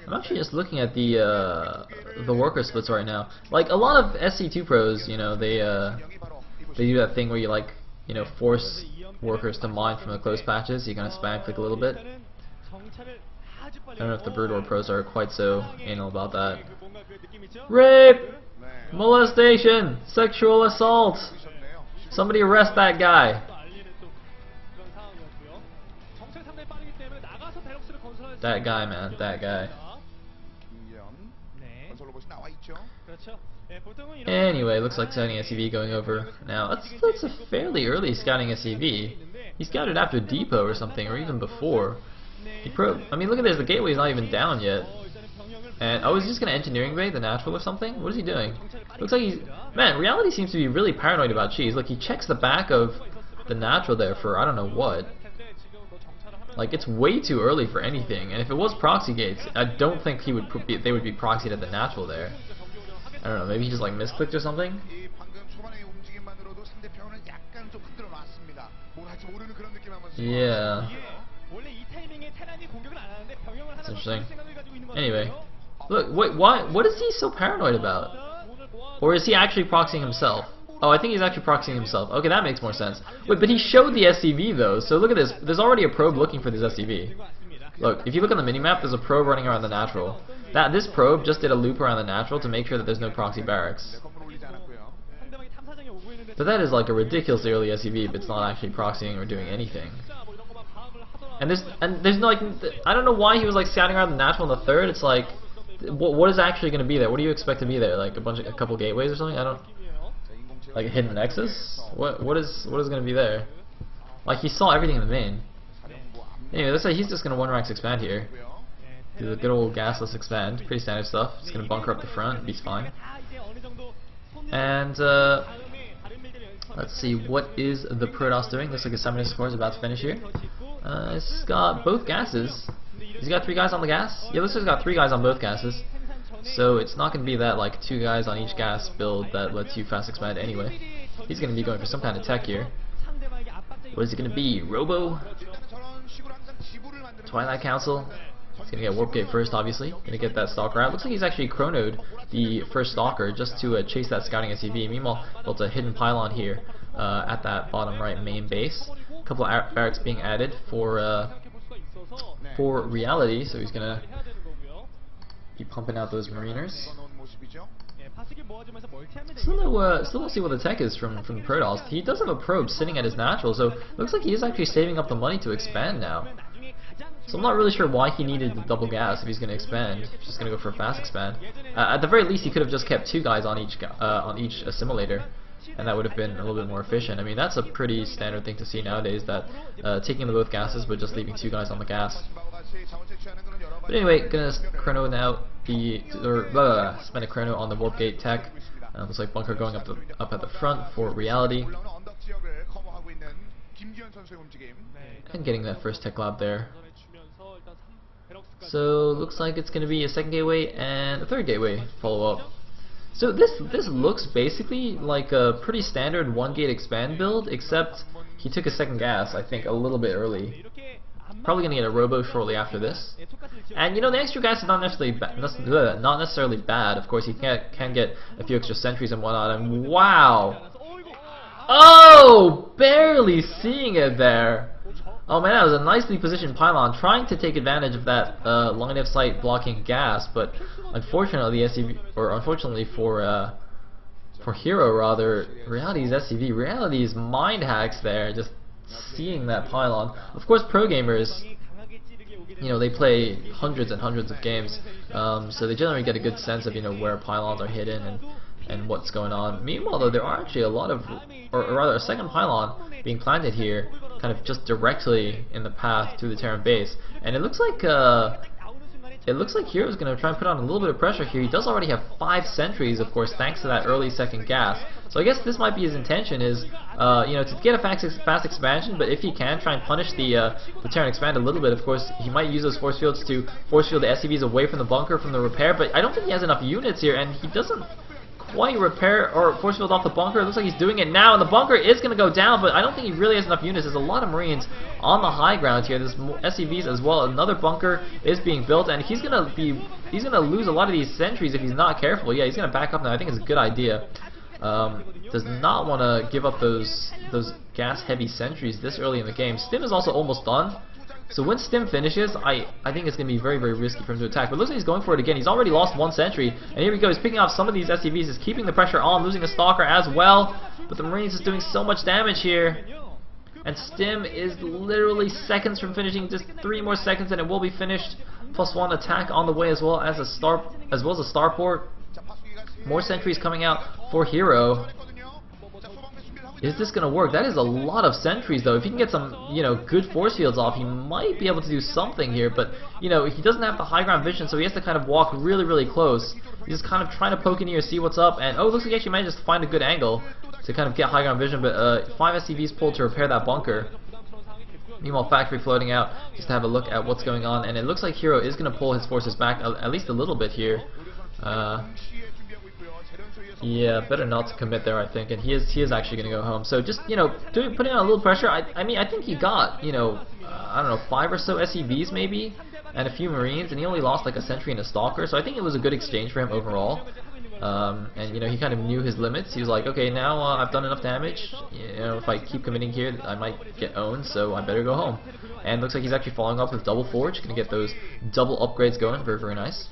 I'm actually just looking at the worker splits right now. Like a lot of SC2 pros, you know, they do that thing where you like, you know, force workers to mine from the close patches. You kind of spam click a little bit. I don't know if the Broodor pros are quite so anal about that. Rape! Molestation! Sexual assault! Somebody arrest that guy! That guy, man, that guy. Anyway, looks like scouting SCV going over. Now, that's a fairly early scouting SCV. He scouted after Depot or something, or even before. I mean, look at this, the gateway's not even down yet. And, oh, is he just gonna engineering bait the natural or something? What is he doing? Looks like he's... Man, Reality seems to be really paranoid about cheese. Look, he checks the back of the natural there for I don't know what. Like, it's way too early for anything. And if it was proxy gates, I don't think they would be proxied at the natural there. I don't know, maybe he just like misclicked or something? Yeah. That's interesting. Anyway. Look, wait, what is he so paranoid about? Or is he actually proxying himself? Oh, I think he's actually proxying himself. Okay, that makes more sense. Wait, but he showed the SCV though, so look at this. There's already a probe looking for this SCV. Look, if you look on the minimap, there's a probe running around the natural. This probe just did a loop around the natural to make sure that there's no proxy barracks. But that is like a ridiculously early SCV if it's not actually proxying or doing anything. And there's no, like, I don't know why he was like scouting around the natural in the third. It's like, what is actually going to be there? What do you expect to be there? Like a couple gateways or something? I don't. Like a hidden nexus? What is going to be there? Like he saw everything in the main. Anyway, looks like he's just going to 1-rax expand here. Do the good old gasless expand. Pretty standard stuff. He's going to bunker up the front. Be fine. And let's see, what is the Protoss doing? Looks like his summoning score is about to finish here. He's got both gases. He's got 3 guys on the gas. Yeah, looks like he's got 3 guys on both gases. So it's not going to be that like 2 guys on each gas build that lets you fast expand anyway. He's going to be going for some kind of tech here. What is it going to be? Robo? Twilight Council? He's going to get Warp Gate first, obviously. Going to get that Stalker out. Looks like he's actually chronoed the first Stalker just to chase that scouting SCV. Meanwhile, built a hidden pylon here at that bottom right main base. A couple of barracks being added for Reality, so he's going to be pumping out those mariners. Still don't see what the tech is from the Protoss. He does have a probe sitting at his natural, so looks like he is actually saving up the money to expand now. So I'm not really sure why he needed the double gas if he's going to expand. He's just going to go for a fast expand. At the very least, he could have just kept 2 guys on each assimilator, and that would have been a little bit more efficient. I mean, that's a pretty standard thing to see nowadays, that taking the both gases but just leaving 2 guys on the gas. But anyway, gonna chrono now spend a chrono on the warp gate tech. Looks like bunker going up at the front for Reality, and getting that first tech lab there. So looks like it's gonna be a second gateway and a third gateway follow up. So this looks basically like a pretty standard 1 gate expand build, except he took a second gas, I think, a little bit early. Probably gonna get a robo shortly after this. And you know, the extra gas is not necessarily bad. Of course, he can get a few extra sentries and whatnot. And wow! Oh, barely seeing it there. Oh man, that was a nicely positioned pylon, trying to take advantage of that line of sight blocking gas, but unfortunately, unfortunately for Hero rather, Reality's SCV, Reality's mind hacks there, just seeing that pylon. Of course, pro gamers, you know, they play hundreds and hundreds of games, so they generally get a good sense of, you know, where pylons are hidden and what's going on. Meanwhile, though, there are actually a lot of, or rather, a second pylon being planted here, kind of just directly in the path to the Terran base, and it looks like Hero's going to try and put on a little bit of pressure here. He does already have 5 sentries, of course, thanks to that early second gas. So I guess this might be his intention, is you know, to get a fast expansion, but if he can, try and punish the Terran expand a little bit. Of course, he might use those force fields to force field the SCVs away from the bunker, from the repair, but I don't think he has enough units here, and he doesn't Why you repair or force field off the bunker? It looks like he's doing it now, and the bunker is going to go down, but I don't think he really has enough units. There's a lot of Marines on the high ground here. There's more SCVs as well. Another bunker is being built, and he's going to lose a lot of these sentries if he's not careful. Yeah, he's going to back up now. I think it's a good idea. Does not want to give up those gas-heavy sentries this early in the game. Stim is also almost done. So when Stim finishes, I think it's going to be very, very risky for him to attack. But it looks like he's going for it again. He's already lost one sentry. And here we go. He's picking off some of these SCVs. He's keeping the pressure on, losing a Stalker as well. But the Marines is doing so much damage here. And Stim is literally seconds from finishing. Just 3 more seconds and it will be finished. +1 attack on the way as well as a starport. More sentries coming out for Hero. Is this going to work? That is a lot of sentries, though. If he can get some, good force fields off, he might be able to do something here. But, he doesn't have the high ground vision, so he has to kind of walk really, really close. He's just kind of trying to poke in here, see what's up. And, oh, it looks like he actually managed to find a good angle to kind of get high ground vision. But 5 SCVs pulled to repair that bunker. Meanwhile, Factory floating out just to have a look at what's going on. And it looks like Hero is going to pull his forces back at least a little bit here. Yeah, better not to commit there, I think, and he is actually going to go home. So just, putting on a little pressure. I mean, I think he got, I don't know, 5 or so SCVs maybe, and a few Marines, and he only lost like a sentry and a Stalker, so I think it was a good exchange for him overall. And, he kind of knew his limits. He was like, okay, now I've done enough damage. If I keep committing here, I might get owned, so I better go home. And looks like he's actually following up with Double Forge, going to get those double upgrades going. Very, very nice.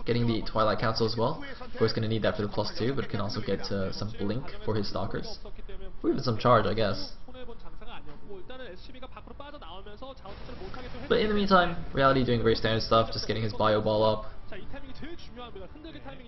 Getting the Twilight Council as well. Of course, going to need that for the +2, but can also get some Blink for his Stalkers. Or even some Charge, I guess. But in the meantime, Reality doing very standard stuff, just getting his Bio Ball up.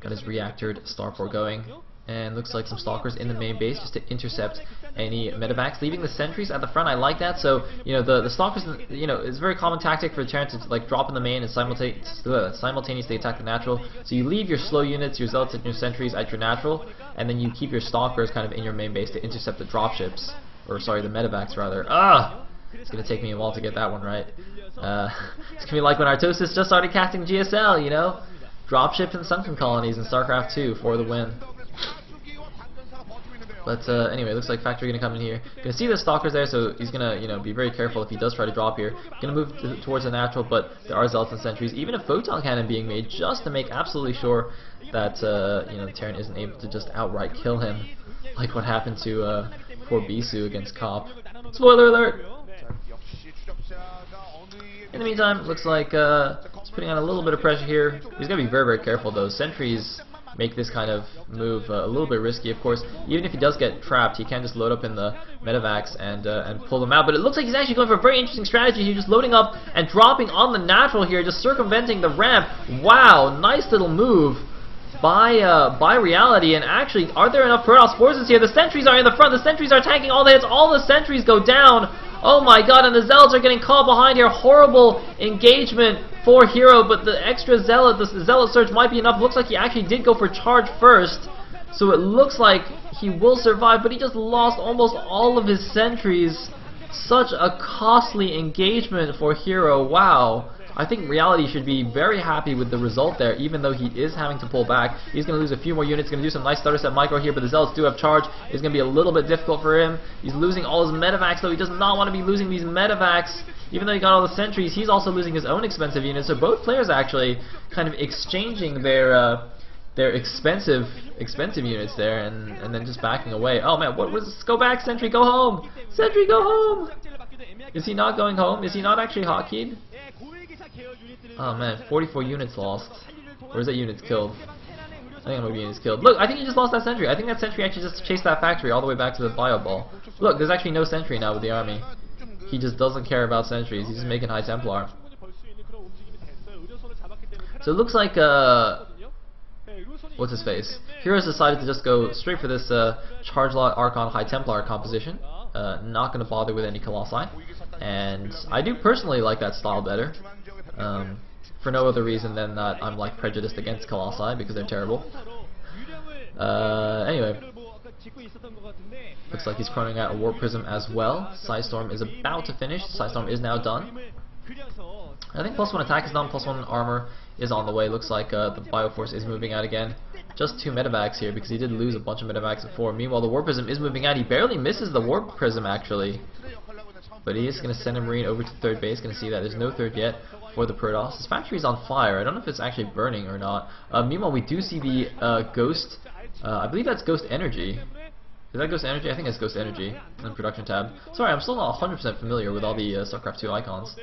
Got his Reactored Starport going. And looks like some Stalkers in the main base just to intercept any medevacs, leaving the sentries at the front. I like that. So the Stalkers, it's a very common tactic for the Terran to like drop in the main and simultaneously attack the natural. So you leave your slow units, your zealots, and your sentries at your natural, and then you keep your Stalkers kind of in your main base to intercept the dropships, or sorry, the medevacs rather. It's gonna take me a while to get that one right. It's gonna be like when Artosis just started casting GSL, dropships and sunken colonies in StarCraft 2 for the win. But anyway, looks like Factory gonna come in here. Gonna see the Stalkers there, so he's gonna be very careful if he does try to drop here. Gonna move towards the natural, but there are Zealots and Sentries, even a Photon Cannon being made just to make absolutely sure that the Terran isn't able to just outright kill him, like what happened to poor Bisu against Cop. Spoiler alert! In the meantime, looks like he's putting on a little bit of pressure here. He's gonna be very, very careful though. Sentries make this kind of move a little bit risky, of course. Even if he does get trapped, he can just load up in the medevacs and pull them out. But it looks like he's actually going for a very interesting strategy. He's just loading up and dropping on the natural here, just circumventing the ramp. Wow, nice little move by Reality. And actually, are there enough Protoss forces here? The sentries are in the front. The sentries are tanking all the hits. All the sentries go down. Oh my god, and the Zealots are getting caught behind here. Horrible engagement for Hero, but the extra Zealot, the Zealot Surge might be enough. Looks like he actually did go for Charge first, so it looks like he will survive, but he just lost almost all of his sentries. Such a costly engagement for Hero. Wow. I think Reality should be very happy with the result there, even though he is having to pull back. He's going to lose a few more units, going to do some nice stutter set micro here, but the Zealots do have Charge. It's going to be a little bit difficult for him. He's losing all his medevacs, though. He does not want to be losing these medevacs. Even though he got all the sentries, he's also losing his own expensive units. So both players actually kind of exchanging their expensive units there, and then just backing away. Oh man, what was this? Go back, Sentry, go home! Sentry, go home! Is he not going home? Is he not actually hotkeyed? Oh man, 44 units lost. Or is that units killed? I think it might be units killed. Look, I think he just lost that sentry. I think that sentry actually just chased that factory all the way back to the bio ball. Look, there's actually no sentry now with the army. He just doesn't care about sentries. He's just making High Templar. So it looks like, what's his face? Heroes decided to just go straight for this Charge Lot Archon High Templar composition. Not going to bother with any Colossi. And I do personally like that style better. For no other reason than that I'm like prejudiced against Colossi because they're terrible. Anyway. Looks like he's chroning out a Warp Prism as well. Psystorm is about to finish. Psystorm is now done. I think +1 attack is done, +1 armor is on the way. Looks like the Bioforce is moving out again. just 2 medevacs here because he did lose a bunch of medevacs before. Meanwhile, the Warp Prism is moving out. He barely misses the Warp Prism actually. But he is going to send a Marine over to third base. Going to see that there's no third yet for the Protoss. His factory is on fire. I don't know if it's actually burning or not. Meanwhile, we do see the Ghost. I believe that's Ghost Energy. Is that Ghost Energy? I think it's Ghost Energy in the production tab. Sorry, I'm still not 100% familiar with all the StarCraft 2 icons.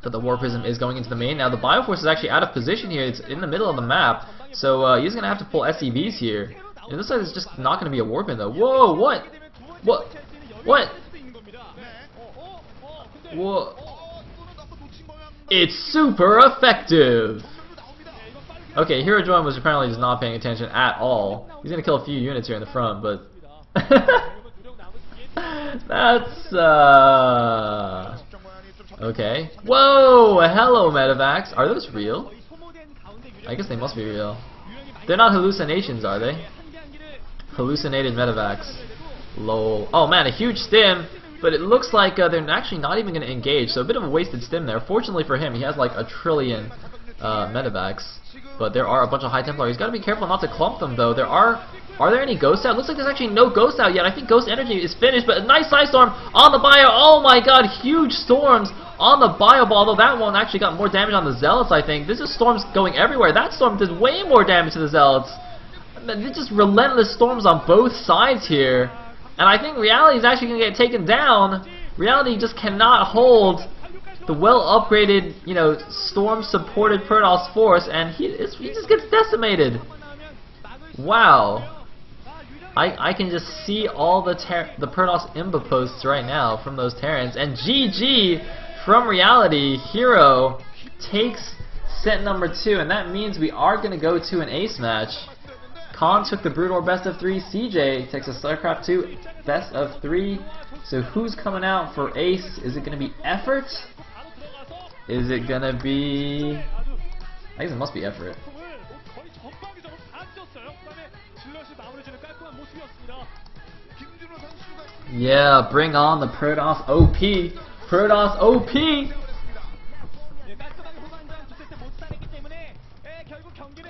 But the War Prism is going into the main. Now the Bioforce is actually out of position here. It's in the middle of the map. So he's going to have to pull SCVs here. It looks like it's just not going to be a warp in though. Whoa, what? What? What? Whoa. It's super effective! Okay, Hero Join was apparently just not paying attention at all. He's gonna kill a few units here in the front, but that's okay. Whoa! Hello, medevacs. Are those real? I guess they must be real. They're not hallucinations, are they? Hallucinated medevacs. Lol. Oh man, a huge stim, but it looks like they're actually not even gonna engage. So a bit of a wasted stim there. Fortunately for him, he has like 1 trillion medevacs. But there are a bunch of High Templar. He's got to be careful not to clump them, though. Are there any ghosts out? Looks like there's actually no ghosts out yet. I think Ghost Energy is finished, but a nice Side Storm on the Bio. Oh my god, huge storms on the Bio Ball, though that one actually got more damage on the Zealots, I think. This is storms going everywhere. That storm does way more damage to the Zealots. It's just relentless storms on both sides here. And I think Reality is actually going to get taken down. Reality just cannot hold the well-upgraded, you know, storm-supported Protoss force, and he just gets decimated. Wow. I can just see all the Protoss Imba posts right now from those Terrans, and GG from Reality. Hero takes set number 2, and that means we are going to go to an ace match. Khan took the Brood War best of 3. CJ takes a StarCraft 2 best of 3. So who's coming out for ace? Is it going to be Effort? Is it gonna be... I guess it must be Effort. Yeah, bring on the Protoss OP! Protoss OP!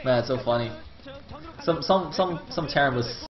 Man, it's so funny. Some Terran was